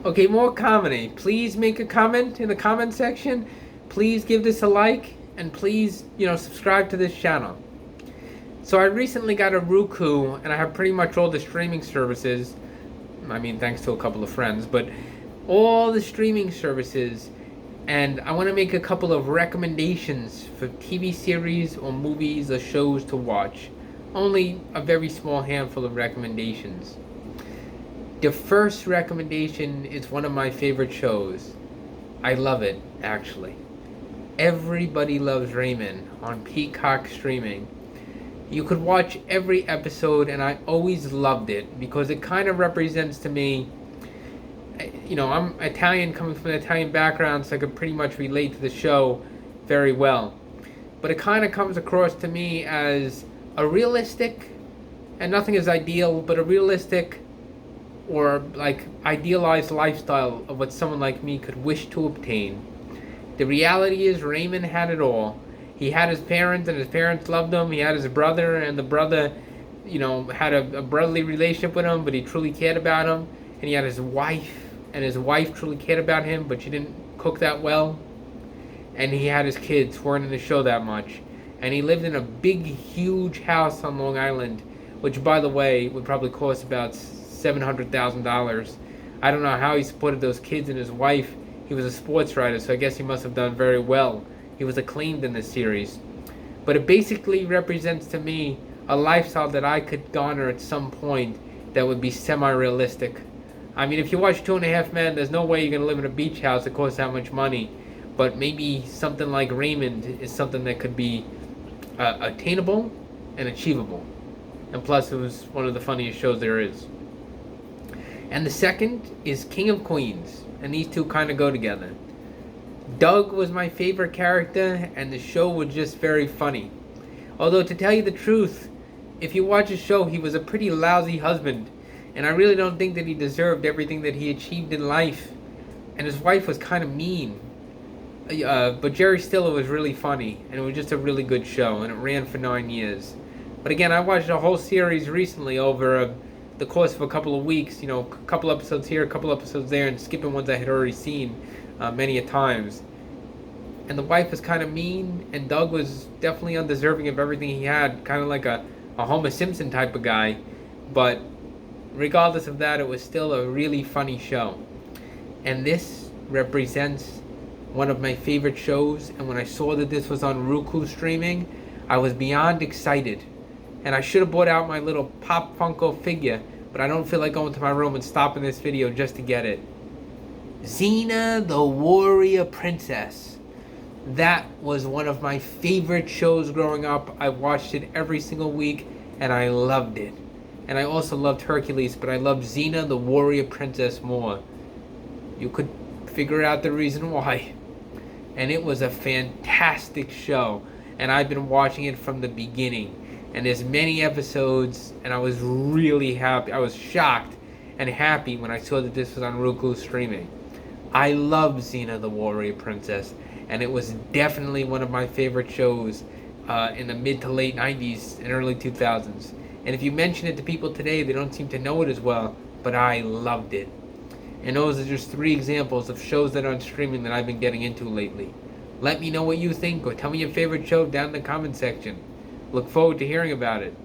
Okay, more comedy. Please make a comment in the comment section. Please give this a like, and please, subscribe to this channel. So I recently got a Roku, and I have pretty much all the streaming services. I mean, thanks to a couple of friends, but all the streaming services. And I want to make a couple of recommendations for TV series or movies or shows to watch. Only a very small handful of recommendations. The first recommendation is one of my favorite shows. I love it, actually. Everybody Loves Raymond on Peacock streaming. You could watch every episode, and I always loved it because it kind of represents to me. I'm Italian, coming from an Italian background, so I could pretty much relate to the show very well. But it kind of comes across to me as a realistic, and nothing is ideal, but a realistic or like idealized lifestyle of what someone like me could wish to obtain. The reality is Raymond had it all. He had his parents, and his parents loved him. He had his brother, and the brother, had a brotherly relationship with him, but he truly cared about him. And he had his wife, and his wife truly cared about him, but she didn't cook that well. And he had his kids who weren't in the show that much. And he lived in a big, huge house on Long Island, which, by the way, would probably cost about $700,000. I don't know how he supported those kids and his wife. He was a sports writer, so I guess he must have done very well. He was acclaimed in this series. But it basically represents to me a lifestyle that I could garner at some point that would be semi-realistic. I mean, if you watch Two and a Half Men, there's no way you're going to live in a beach house that costs that much money. But maybe something like Raymond is something that could be attainable and achievable. And plus, it was one of the funniest shows there is. And the second is King of Queens. And these two kind of go together. Doug was my favorite character, and the show was just very funny. Although, to tell you the truth, if you watch the show, he was a pretty lousy husband. And I really don't think that he deserved everything that he achieved in life. And his wife was kind of mean. But Jerry Stiller was really funny, and it was just a really good show, and it ran for 9 years. But again, I watched the whole series recently over the course of a couple of weeks, a couple episodes here, a couple episodes there, and skipping ones I had already seen many a times. And the wife was kind of mean, and Doug was definitely undeserving of everything he had, kind of like a Homer Simpson type of guy. But regardless of that, it was still a really funny show. And this represents one of my favorite shows, and when I saw that this was on Roku streaming, I was beyond excited. And I should have brought out my little Pop Funko figure, but I don't feel like going to my room and stopping this video just to get it. Xena the Warrior Princess. That was one of my favorite shows growing up. I watched it every single week, and I loved it. And I also loved Hercules, but I loved Xena the Warrior Princess more. You could figure out the reason why. And it was a fantastic show, and I've been watching it from the beginning. And there's many episodes, and I was really happy. I was shocked and happy when I saw that this was on Roku streaming. I love Xena the Warrior Princess, and it was definitely one of my favorite shows in the mid to late 90s and early 2000s. And if you mention it to people today, they don't seem to know it as well, but I loved it. And those are just 3 examples of shows that are on streaming that I've been getting into lately. Let me know what you think, or tell me your favorite show down in the comment section. Look forward to hearing about it.